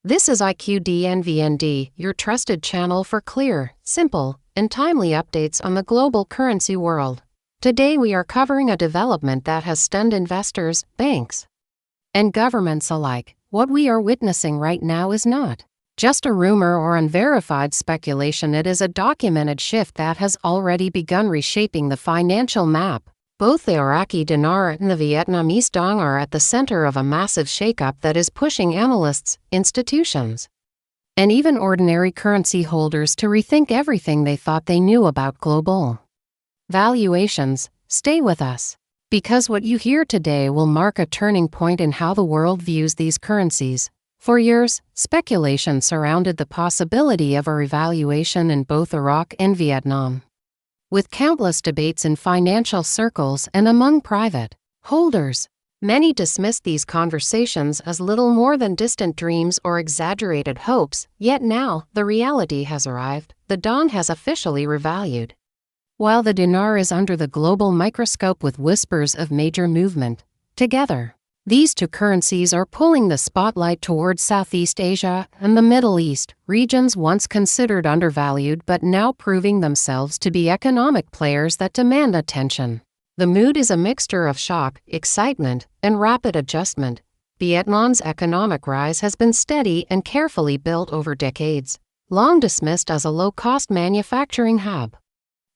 This is IQD and VND, your trusted channel for clear, simple, and timely updates on the global currency world. Today we are covering a development that has stunned investors, banks, and governments alike. What we are witnessing right now is not just a rumor or unverified speculation. It is a documented shift that has already begun reshaping the financial map. Both the Iraqi Dinar and the Vietnamese Dong are at the center of a massive shakeup that is pushing analysts, institutions, and even ordinary currency holders to rethink everything they thought they knew about global valuations. Stay with us, because what you hear today will mark a turning point in how the world views these currencies. For years, speculation surrounded the possibility of a revaluation in both Iraq and Vietnam, with countless debates in financial circles and among private holders. Many dismissed these conversations as little more than distant dreams or exaggerated hopes, yet now, the reality has arrived. The Dong has officially revalued, while the dinar is under the global microscope with whispers of major movement. Together, these two currencies are pulling the spotlight towards Southeast Asia and the Middle East, regions once considered undervalued but now proving themselves to be economic players that demand attention. The mood is a mixture of shock, excitement, and rapid adjustment. Vietnam's economic rise has been steady and carefully built over decades, long dismissed as a low-cost manufacturing hub.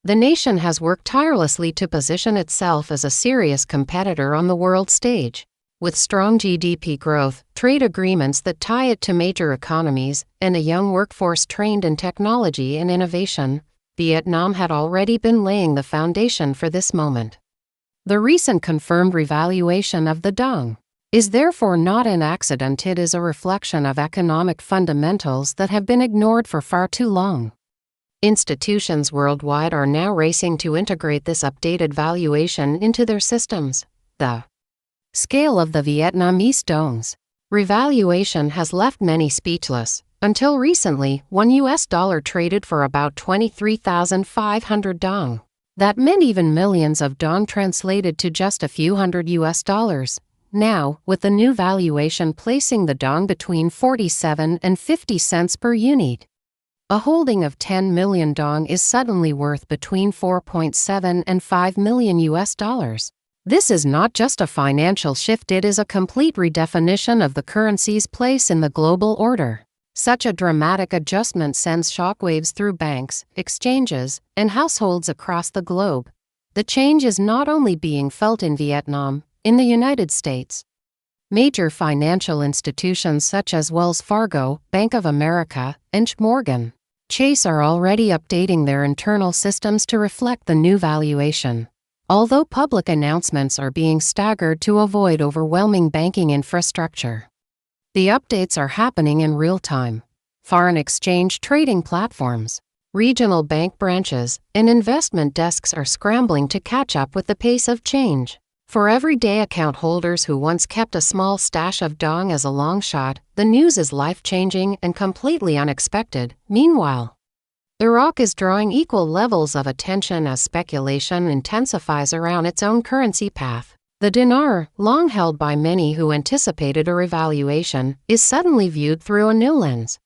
The nation has worked tirelessly to position itself as a serious competitor on the world stage. With strong GDP growth, trade agreements that tie it to major economies, and a young workforce trained in technology and innovation, Vietnam had already been laying the foundation for this moment. The recent confirmed revaluation of the Dong is therefore not an accident. It is a reflection of economic fundamentals that have been ignored for far too long. Institutions worldwide are now racing to integrate this updated valuation into their systems. The scale of the Vietnamese Dong's revaluation has left many speechless. Until recently, $1 traded for about 23,500 Dong. That meant even millions of Dong translated to just a few hundred $. Now, with the new valuation placing the Dong between 47 and 50 cents per unit, a holding of 10 million Dong is suddenly worth between $4.7 and $5 million. This is not just a financial shift, it is a complete redefinition of the currency's place in the global order. Such a dramatic adjustment sends shockwaves through banks, exchanges, and households across the globe. The change is not only being felt in Vietnam. In the United States, major financial institutions such as Wells Fargo, Bank of America, and Morgan Chase are already updating their internal systems to reflect the new valuation. Although public announcements are being staggered to avoid overwhelming banking infrastructure, the updates are happening in real time. Foreign exchange trading platforms, regional bank branches, and investment desks are scrambling to catch up with the pace of change. For everyday account holders who once kept a small stash of Dong as a long shot, the news is life-changing and completely unexpected. Meanwhile, Iraq is drawing equal levels of attention as speculation intensifies around its own currency path. The dinar, long held by many who anticipated a revaluation, is suddenly viewed through a new lens.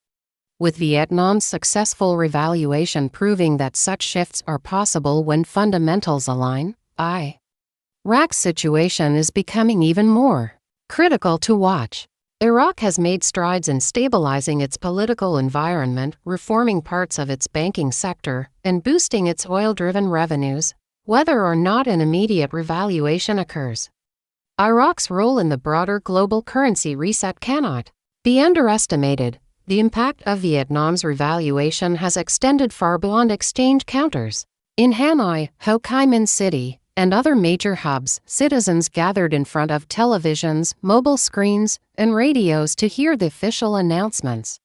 With Vietnam's successful revaluation proving that such shifts are possible when fundamentals align, Iraq's situation is becoming even more critical to watch. Iraq has made strides in stabilizing its political environment, reforming parts of its banking sector, and boosting its oil-driven revenues, whether or not an immediate revaluation occurs. Iraq's role in the broader global currency reset cannot be underestimated. The impact of Vietnam's revaluation has extended far beyond exchange counters. In Hanoi, Ho Chi Minh City, and other major hubs, citizens gathered in front of televisions, mobile screens, and radios to hear the official announcements.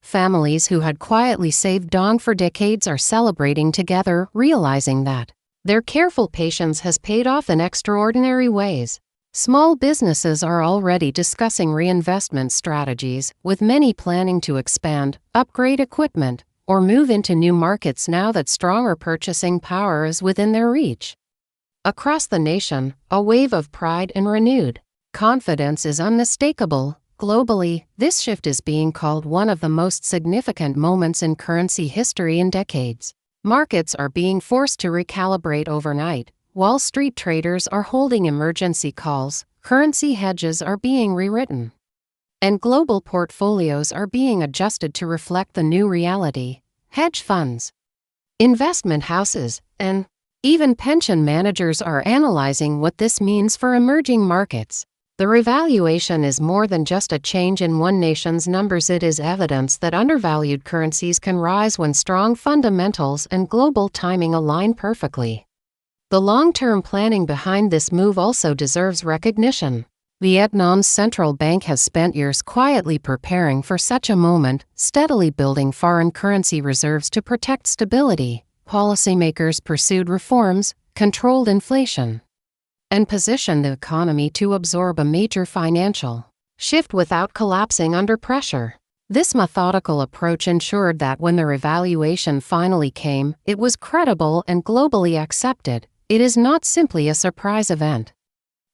Families who had quietly saved Dong for decades are celebrating together, realizing that their careful patience has paid off in extraordinary ways. Small businesses are already discussing reinvestment strategies, with many planning to expand, upgrade equipment, or move into new markets now that stronger purchasing power is within their reach. Across the nation, a wave of pride and renewed confidence is unmistakable. Globally, this shift is being called one of the most significant moments in currency history in decades. Markets are being forced to recalibrate overnight. Wall Street traders are holding emergency calls, currency hedges are being rewritten, and global portfolios are being adjusted to reflect the new reality. Hedge funds, investment houses, and even pension managers are analyzing what this means for emerging markets. The revaluation is more than just a change in one nation's numbers. It is evidence that undervalued currencies can rise when strong fundamentals and global timing align perfectly. The long-term planning behind this move also deserves recognition. Vietnam's central bank has spent years quietly preparing for such a moment, steadily building foreign currency reserves to protect stability. Policymakers pursued reforms, controlled inflation, and positioned the economy to absorb a major financial shift without collapsing under pressure. This methodical approach ensured that when the revaluation finally came, it was credible and globally accepted. It is not simply a surprise event.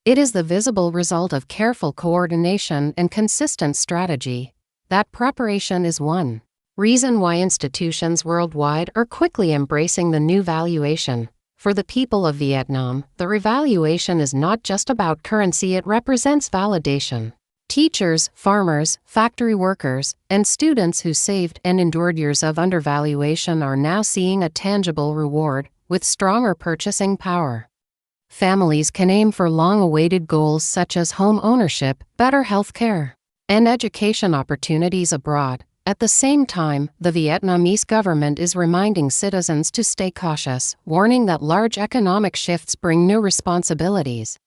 It is the visible result of careful coordination and consistent strategy. That preparation is one reason why institutions worldwide are quickly embracing the new valuation. For the people of Vietnam, the revaluation is not just about currency, it represents validation. Teachers, farmers, factory workers, and students who saved and endured years of undervaluation are now seeing a tangible reward, with stronger purchasing power. Families can aim for long-awaited goals such as home ownership, better health care, and education opportunities abroad. At the same time, the Vietnamese government is reminding citizens to stay cautious, warning that large economic shifts bring new responsibilities.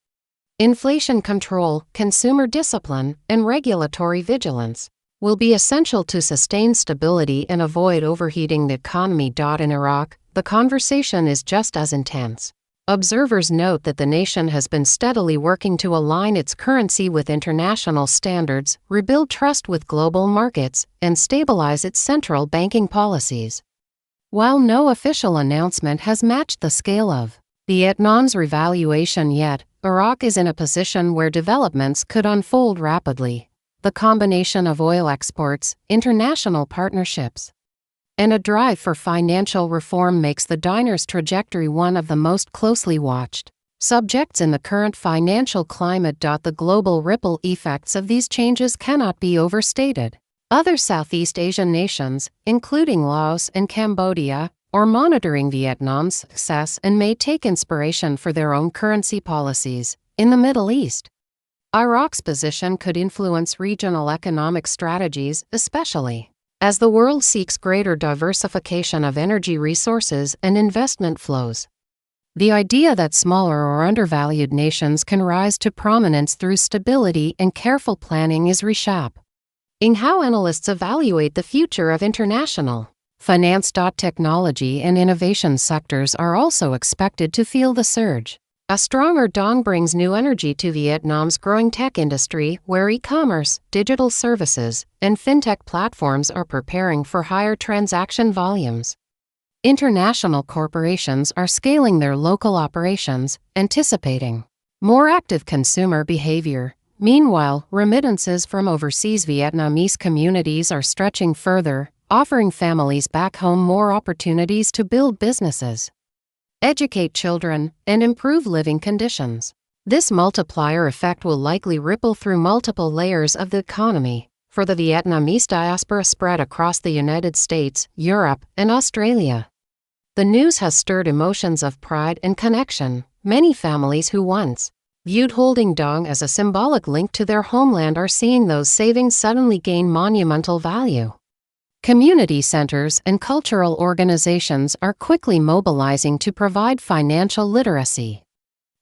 Inflation control, consumer discipline, and regulatory vigilance will be essential to sustain stability and avoid overheating the economy. In Iraq, the conversation is just as intense. Observers note that the nation has been steadily working to align its currency with international standards, rebuild trust with global markets, and stabilize its central banking policies. While no official announcement has matched the scale of Vietnam's revaluation yet, Iraq is in a position where developments could unfold rapidly. The combination of oil exports, international partnerships, and a drive for financial reform makes the dinar's trajectory one of the most closely watched subjects in the current financial climate. The global ripple effects of these changes cannot be overstated. Other Southeast Asian nations, including Laos and Cambodia, are monitoring Vietnam's success and may take inspiration for their own currency policies. In the Middle East, Iraq's position could influence regional economic strategies, especially as the world seeks greater diversification of energy resources and investment flows. The idea that smaller or undervalued nations can rise to prominence through stability and careful planning is reshaping how analysts evaluate the future of international finance. Technology and innovation sectors are also expected to feel the surge. A stronger dong brings new energy to Vietnam's growing tech industry, where e-commerce, digital services, and fintech platforms are preparing for higher transaction volumes. International corporations are scaling their local operations, anticipating more active consumer behavior. Meanwhile, remittances from overseas Vietnamese communities are stretching further, offering families back home more opportunities to build businesses, educate children, and improve living conditions. This multiplier effect will likely ripple through multiple layers of the economy. For the Vietnamese diaspora spread across the United States, Europe, and Australia, the news has stirred emotions of pride and connection. Many families who once viewed holding dong as a symbolic link to their homeland are seeing those savings suddenly gain monumental value. Community centers and cultural organizations are quickly mobilizing to provide financial literacy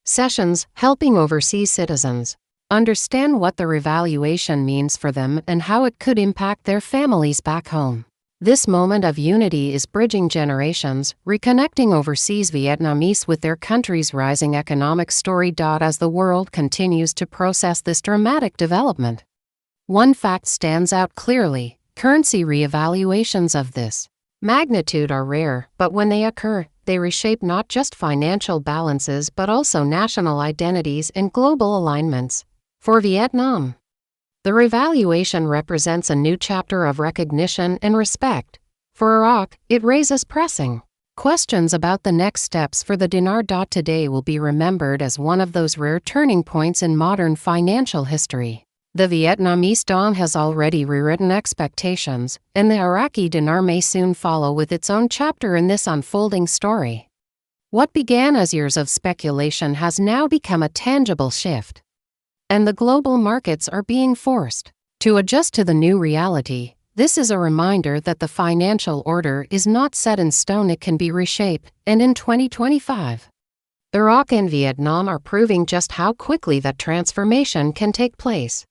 sessions, helping overseas citizens understand what the revaluation means for them and how it could impact their families back home. This moment of unity is bridging generations, reconnecting overseas Vietnamese with their country's rising economic story. As the world continues to process this dramatic development, one fact stands out clearly: currency reevaluations of this magnitude are rare, but when they occur, they reshape not just financial balances but also national identities and global alignments. For Vietnam, The revaluation represents a new chapter of recognition and respect. For Iraq, it raises pressing questions about the next steps for the dinar. Today will be remembered as one of those rare turning points in modern financial history. The Vietnamese Dong has already rewritten expectations, and the Iraqi dinar may soon follow with its own chapter in this unfolding story. What began as years of speculation has now become a tangible shift, and the global markets are being forced to adjust to the new reality. This is a reminder that the financial order is not set in stone, it can be reshaped, and in 2025, Iraq and Vietnam are proving just how quickly that transformation can take place.